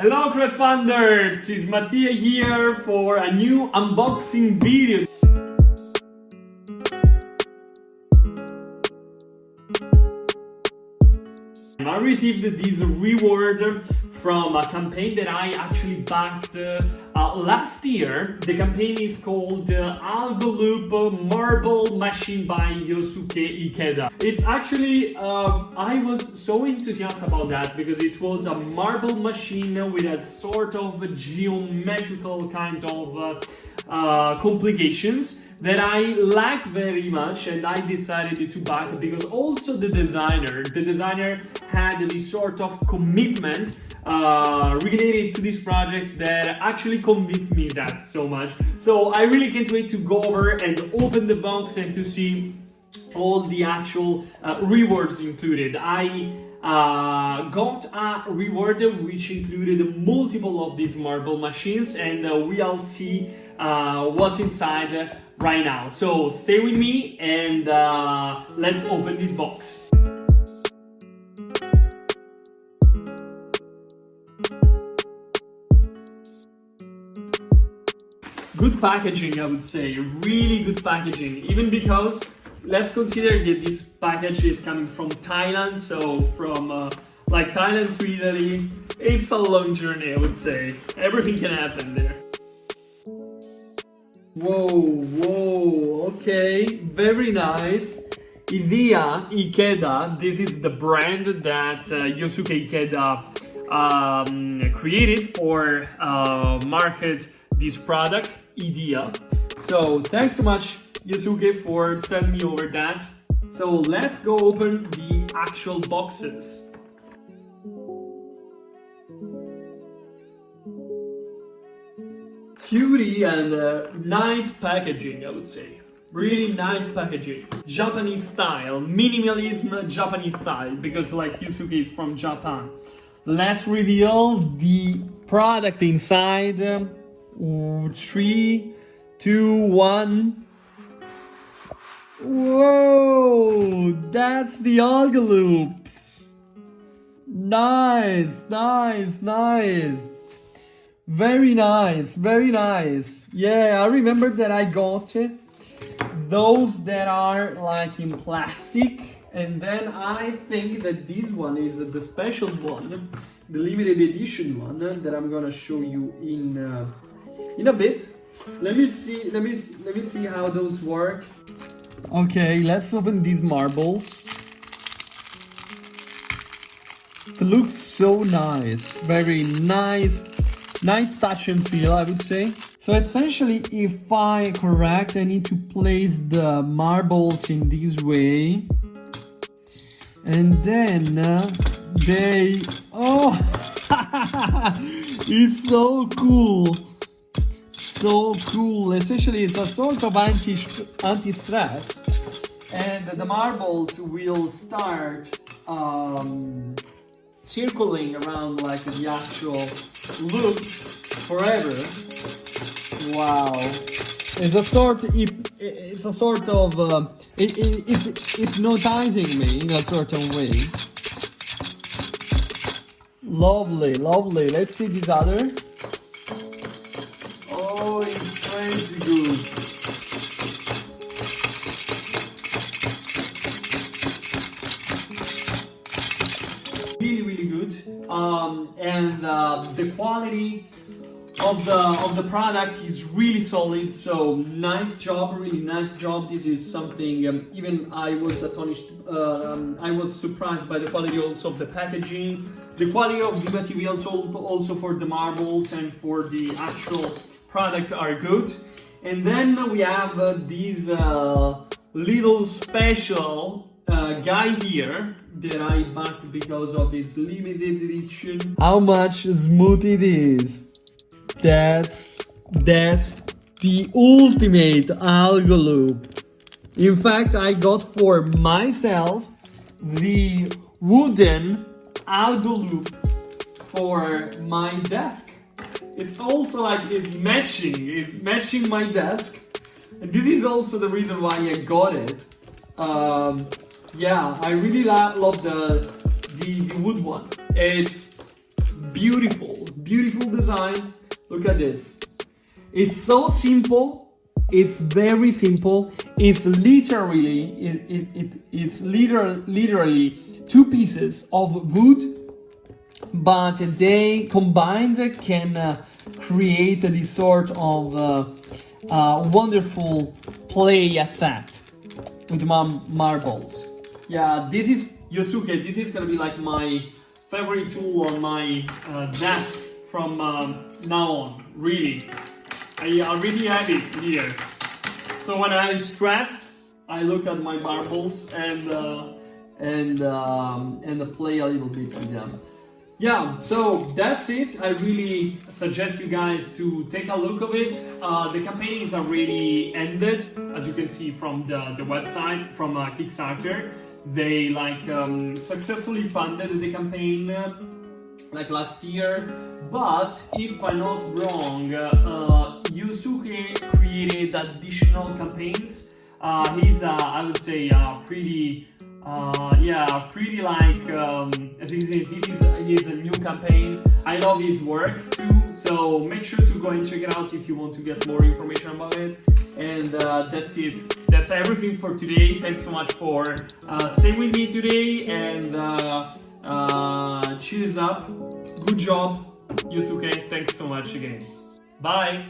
Hello crowdfunders, it's Mattia here for a new unboxing video. I received this reward from a campaign that I actually backed last year. The campaign is called Algoloop Marble Machine by Yosuke Ikeda. It's actually, I was so enthusiastic about that because it was a marble machine with a sort of a geometrical kind of complications that I like very much, and I decided to back because also the designer had this sort of commitment related to this project that actually convinced me that so much. So I really can't wait to go over and open the box and to see all the actual rewards included. I got a reward which included multiple of these marble machines, and we'll see what's inside right now. So stay with me and let's open this box. Good packaging, I would say, really good packaging, even because let's consider that this package is coming from Thailand, so from like Thailand to Italy, it's a long journey, I would say. Everything can happen there. Whoa, okay, very nice. Ikeda, this is the brand that Yosuke Ikeda created for market this product, Idea. So thanks so much, Yosuke, for sending me over that. So let's go open the actual boxes. Cutie and nice packaging, I would say. Really nice packaging. Japanese style, minimalism Japanese style, because like Yosuke is from Japan. Let's reveal the product inside. 3, 2, 1. Whoa, that's the Algoloops. Nice. Very nice. Yeah, I remember that I got those that are like in plastic, and then I think that this one is the special one, the limited edition one that I'm gonna show you in a bit. Let me see how those work. Okay, let's open these marbles. It looks so nice, very nice touch and feel, I would say. So essentially, if I correct, I need to place the marbles in this way, and then it's so cool. Essentially, it's a sort of anti-stress, and the marbles will start circling around like the actual loop forever. Wow, it's hypnotizing me in a certain way. Lovely. Let's see this other. Oh, it's crazy good. Really good. And the quality of the product is really solid. So nice job, really nice job. This is something even I was astonished. I was surprised by the quality also of the packaging, the quality of the materials also for the marbles and for the actual product are good. And then we have this little special guy here that I backed because of its limited edition. How much smooth it is. That's the ultimate Algoloop. In fact, I got for myself the wooden Algoloop for my desk. It's also like it's matching my desk. And this is also the reason why I got it. Yeah, I really love the wood one. It's beautiful design. Look at this. It's so simple. It's very simple. It's literally it's literally two pieces of wood, but they combined can create this sort of wonderful play effect with marbles. Yeah, this is Yosuke. This is gonna be like my favorite tool on my desk from now on. Really, I already have it here. So when I'm stressed, I look at my marbles and play a little bit with them. Yeah, so that's it. I really suggest you guys to take a look of it. The campaign is already ended, as you can see from the website, from Kickstarter. They successfully funded the campaign last year. But if I'm not wrong, Yosuke created additional campaigns. He's I would say pretty this is a new campaign. I love his work too, so make sure to go and check it out if you want to get more information about it. And that's it. That's everything for today. Thanks so much for staying with me today, and cheers up. Good job, Yosuke. Thanks so much again. Bye.